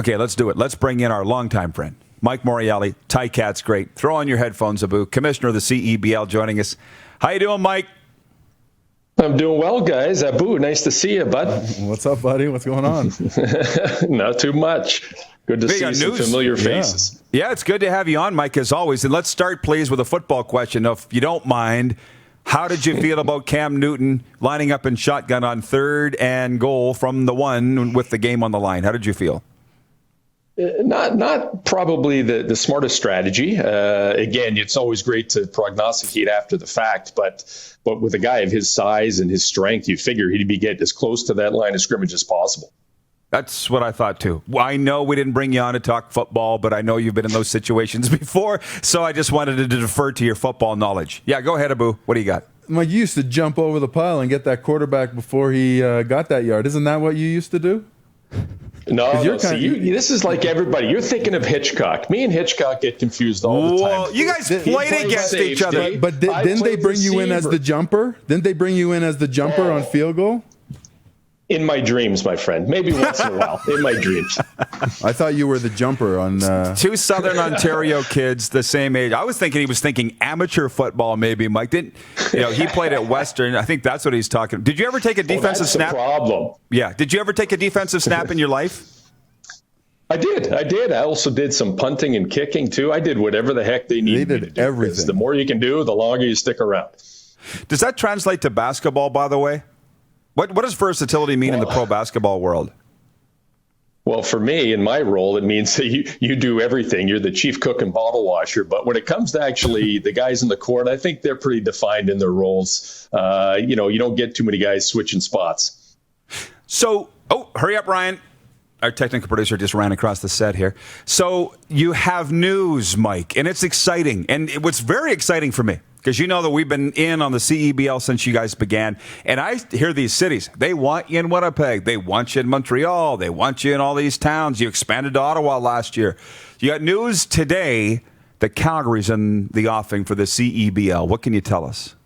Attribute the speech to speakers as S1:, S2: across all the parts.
S1: Okay, let's do it. Let's bring in our longtime friend, Mike Morreale. Ticat's great. Throw on your headphones, Abu. Commissioner of the CEBL joining us. How you doing, Mike?
S2: I'm doing well, guys. Abu, nice to see you, bud.
S3: What's up, buddy? What's going on?
S2: Not too much. Good to see some familiar faces.
S1: Yeah, it's good to have you on, Mike, as always. And let's start, please, with a football question, if you don't mind. How did you feel about Cam Newton lining up in shotgun on 3rd and goal from the 1 with the game on the line? How did you feel?
S2: Not probably the smartest strategy. Again, it's always great to prognosticate after the fact, but with a guy of his size and his strength, you figure he'd be getting as close to that line of scrimmage as possible.
S1: That's what I thought, too. I know we didn't bring you on to talk football, but I know you've been in those situations before, so I just wanted to defer to your football knowledge. Yeah, go ahead, Abu. What do you got?
S3: Mike, you used to jump over the pile and get that quarterback before he got that yard. Isn't that what you used to do?
S2: No, this is like everybody. You're thinking of Hitchcock. Me and Hitchcock get confused all the time.
S1: Well, you guys played against each other.
S3: But didn't they bring you in as the jumper? Didn't they bring you in as the jumper on field goal?
S2: In my dreams, my friend. Maybe once in a while. In my dreams.
S3: I thought you were the jumper on...
S1: Two Southern Ontario kids the same age. I was thinking he was thinking amateur football, maybe, Mike. He played at Western. I think that's what he's talking. Did you ever take a defensive snap?
S2: That's the problem.
S1: Yeah. Did you ever take a defensive snap in your life?
S2: I did. I also did some punting and kicking, too. I did whatever the heck they needed me to do.
S3: Everything.
S2: The more you can do, the longer you stick around.
S1: Does that translate to basketball, by the way? What does versatility mean in the pro basketball world?
S2: Well, for me, in my role, it means that you do everything. You're the chief cook and bottle washer. But when it comes to actually the guys in the court, I think they're pretty defined in their roles. You don't get too many guys switching spots.
S1: So, hurry up, Ryan. Our technical producer just ran across the set here. So you have news, Mike, and it's exciting. And what's very exciting for me, because you know that we've been in on the CEBL since you guys began. And I hear these cities. They want you in Winnipeg. They want you in Montreal. They want you in all these towns. You expanded to Ottawa last year. You got news today that Calgary's in the offing for the CEBL. What can you tell us?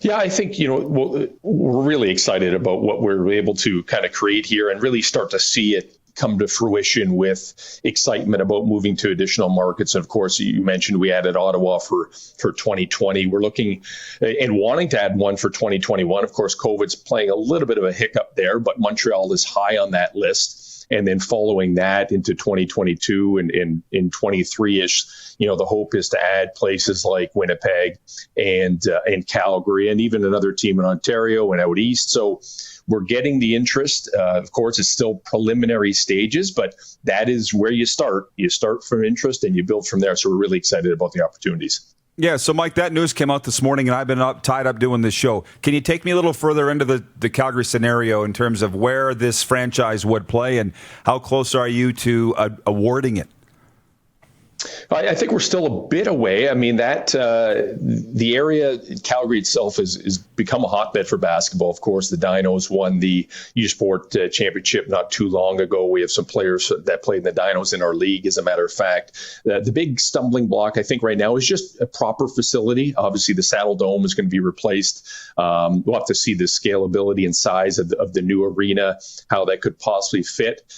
S2: Yeah, I think, we're really excited about what we're able to kind of create here and really start to see it come to fruition with excitement about moving to additional markets. And of course, you mentioned we added Ottawa for 2020. We're looking and wanting to add one for 2021. Of course, COVID's playing a little bit of a hiccup there, but Montreal is high on that list. And then following that into 2022 and in 23-ish, the hope is to add places like Winnipeg and Calgary and even another team in Ontario and out east. So we're getting the interest. Of course, it's still preliminary stages, but that is where you start. You start from interest and you build from there. So we're really excited about the opportunities.
S1: Yeah, so Mike, that news came out this morning, and I've been tied up doing this show. Can you take me a little further into the Calgary scenario in terms of where this franchise would play, and how close are you to awarding it?
S2: I think we're still a bit away. I mean, the area, Calgary itself, has become a hotbed for basketball. Of course, the Dinos won the U Sport Championship not too long ago. We have some players that played in the Dinos in our league, as a matter of fact. The big stumbling block, I think, right now is just a proper facility. Obviously, the Saddle Dome is going to be replaced. We'll have to see the scalability and size of the new arena, how that could possibly fit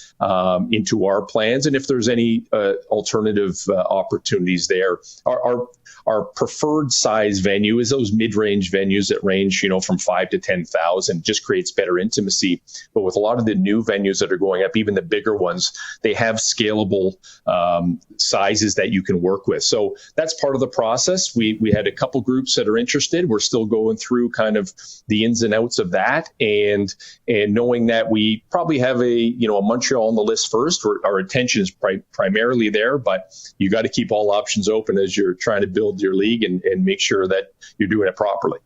S2: into our plans, and if there's any alternative opportunities there. Our preferred size venue is those mid-range venues that range, from 5 to 10,000. Just creates better intimacy. But with a lot of the new venues that are going up, even the bigger ones, they have scalable sizes that you can work with. So that's part of the process. We had a couple groups that are interested. We're still going through kind of the ins and outs of that, and knowing that we probably have a Montreal on the list first. Our attention is primarily there, but you got to keep all options open as you're trying to build your league and make sure that you're doing it properly.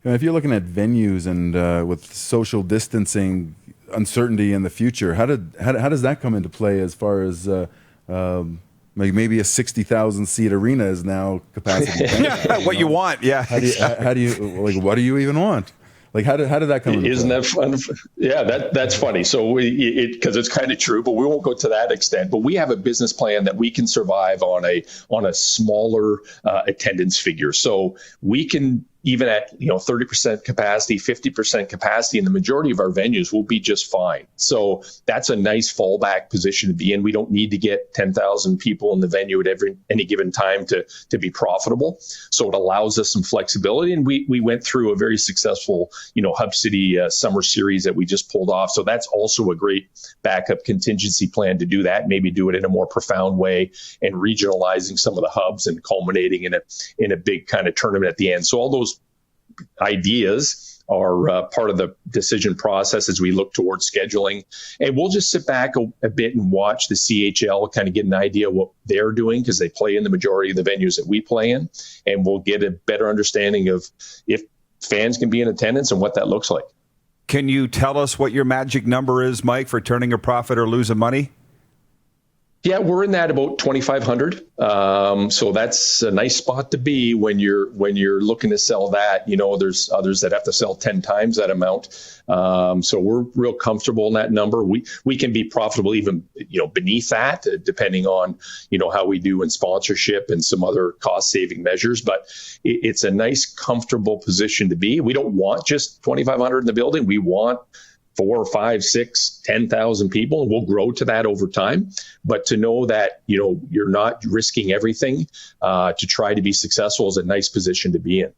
S3: If you're looking at venues and with social distancing uncertainty in the future, how does that come into play as far as maybe a 60,000 seat arena is now capacity?
S1: What you want, yeah.
S3: How do you what do you even want? Like, how did that come into play?
S2: Isn't that fun? Yeah, that's funny. So because it's kind of true, but we won't go to that extent. But we have a business plan that we can survive on a smaller attendance figure. So we can even at 30% capacity, 50% capacity in the majority of our venues, we'll be just fine. So that's a nice fallback position to be in. We don't need to get 10,000 people in the venue at any given time to be profitable. So it allows us some flexibility. And we went through a very successful Hub City summer series that we just pulled off. So that's also a great backup contingency plan to do that. Maybe do it in a more profound way and regionalizing some of the hubs and culminating in a big kind of tournament at the end. So all those ideas are part of the decision process as we look towards scheduling. And we'll just sit back a bit and watch the CHL, kind of get an idea of what they're doing, because they play in the majority of the venues that we play in. And we'll get a better understanding of if fans can be in attendance and what that looks like.
S1: Can you tell us what your magic number is, Mike, for turning a profit or losing money?
S2: Yeah, we're in that about 2,500. So that's a nice spot to be when you're looking to sell that. There's others that have to sell 10 times that amount. So we're real comfortable in that number. We can be profitable even beneath that, depending on how we do in sponsorship and some other cost saving measures. But it's a nice, comfortable position to be. We don't want just 2,500 in the building. We want 4, 5, 6, 10,000 people, and we'll grow to that over time. But to know that, you're not risking everything to try to be successful is a nice position to be in.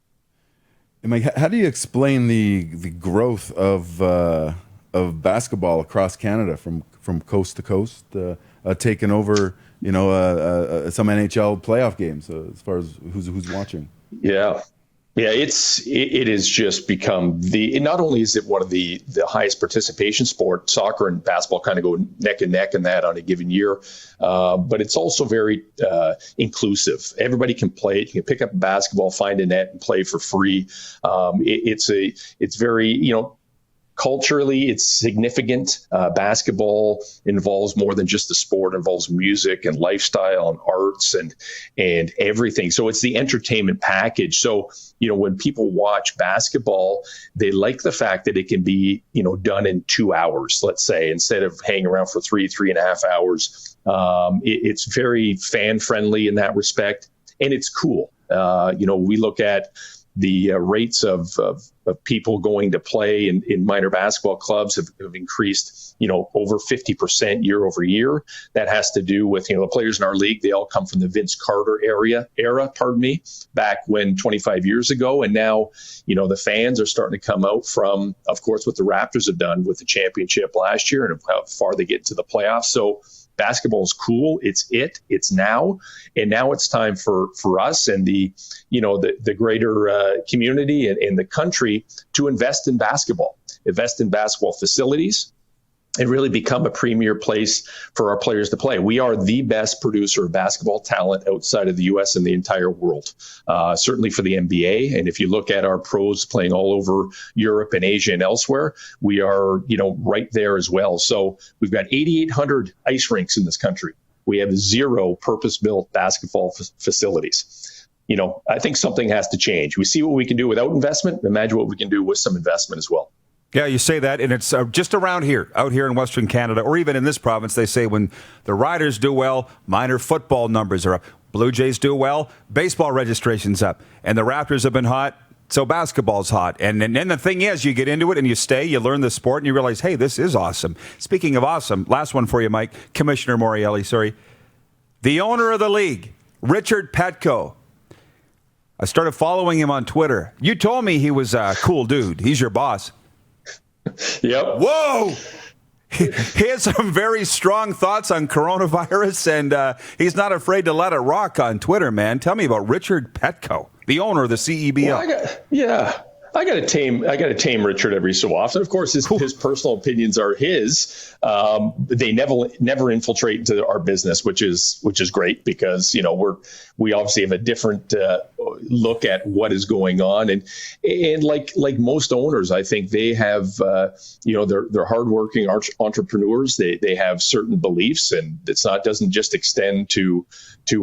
S3: And Mike, how do you explain the growth of basketball across Canada from coast to coast, taking over, some NHL playoff games as far as who's watching?
S2: Yeah. Yeah, it has just become not only is it one of the highest participation sport, soccer and basketball kind of go neck and neck in that on a given year, but it's also very inclusive. Everybody can play it. You can pick up a basketball, find a net, and play for free. It's very, culturally, it's significant. Basketball involves more than just the sport. It involves music and lifestyle and arts and everything. So it's the entertainment package. So, when people watch basketball, they like the fact that it can be, done in 2 hours, let's say, instead of hanging around for 3.5 hours. It's very fan friendly in that respect. And it's cool. We look at the rates of people going to play in minor basketball clubs have increased, over 50% year over year. That has to do with, the players in our league, they all come from the Vince Carter era, back when 25 years ago. And now, the fans are starting to come out from, of course, what the Raptors have done with the championship last year and how far they get to the playoffs. So basketball is cool. It's now. And now it's time for us and the greater community and the country to invest in basketball facilities, and really become a premier place for our players to play. We are the best producer of basketball talent outside of the U.S. and the entire world, certainly for the NBA. And if you look at our pros playing all over Europe and Asia and elsewhere, we are, right there as well. So we've got 8,800 ice rinks in this country. We have 0 purpose-built basketball facilities. I think something has to change. We see what we can do without investment. Imagine what we can do with some investment as well.
S1: Yeah, you say that, and it's just around here, out here in Western Canada, or even in this province, they say when the Riders do well, minor football numbers are up. Blue Jays do well, baseball registration's up. And the Raptors have been hot, so basketball's hot. And then the thing is, you get into it and you stay, you learn the sport, and you realize, hey, this is awesome. Speaking of awesome, last one for you, Mike, Commissioner Morreale, the owner of the league, Richard Petco. I started following him on Twitter. You told me he was a cool dude. He's your boss.
S2: Yep.
S1: Whoa! He has some very strong thoughts on coronavirus, and he's not afraid to let it rock on Twitter, man. Tell me about Richard Petco, the owner of the CEBL.
S2: Well, I got to tame Richard every so often. Of course, his personal opinions are his. They never infiltrate into our business, which is great because we obviously have a different look at what is going on, and like most owners, I think they have they're hardworking entrepreneurs. They have certain beliefs, and doesn't just extend to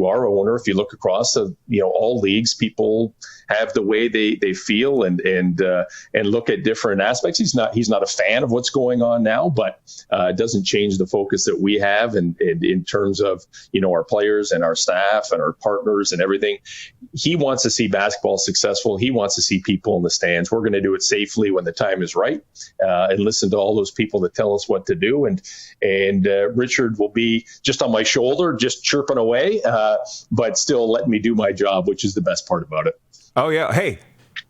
S2: our owner. If you look across all leagues, people have the way they feel and and look at different aspects. He's not a fan of what's going on now, but it doesn't change the focus that we have and in terms of, our players and our staff and our partners and everything. He wants to see basketball successful. He wants to see people in the stands. We're going to do it safely when the time is right, and listen to all those people that tell us what to do. And Richard will be just on my shoulder, just chirping away, but still letting me do my job, which is the best part about it.
S1: Oh, yeah. Hey,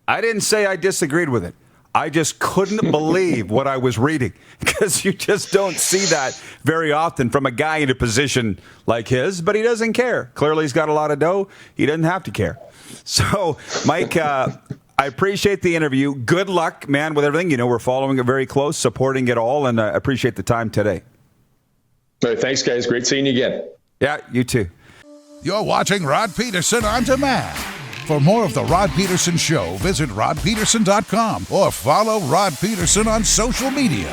S1: I didn't say I disagreed with it. I just couldn't believe what I was reading, because you just don't see that very often from a guy in a position like his, but he doesn't care. Clearly, he's got a lot of dough. He doesn't have to care. So, Mike, I appreciate the interview. Good luck, man, with everything. We're following it very close, supporting it all, and I appreciate the time today.
S2: All right, thanks, guys. Great seeing you again.
S1: Yeah, you too.
S4: You're watching Rod Pedersen On Demand. For more of The Rod Pedersen Show, visit rodpedersen.com or follow Rod Pedersen on social media.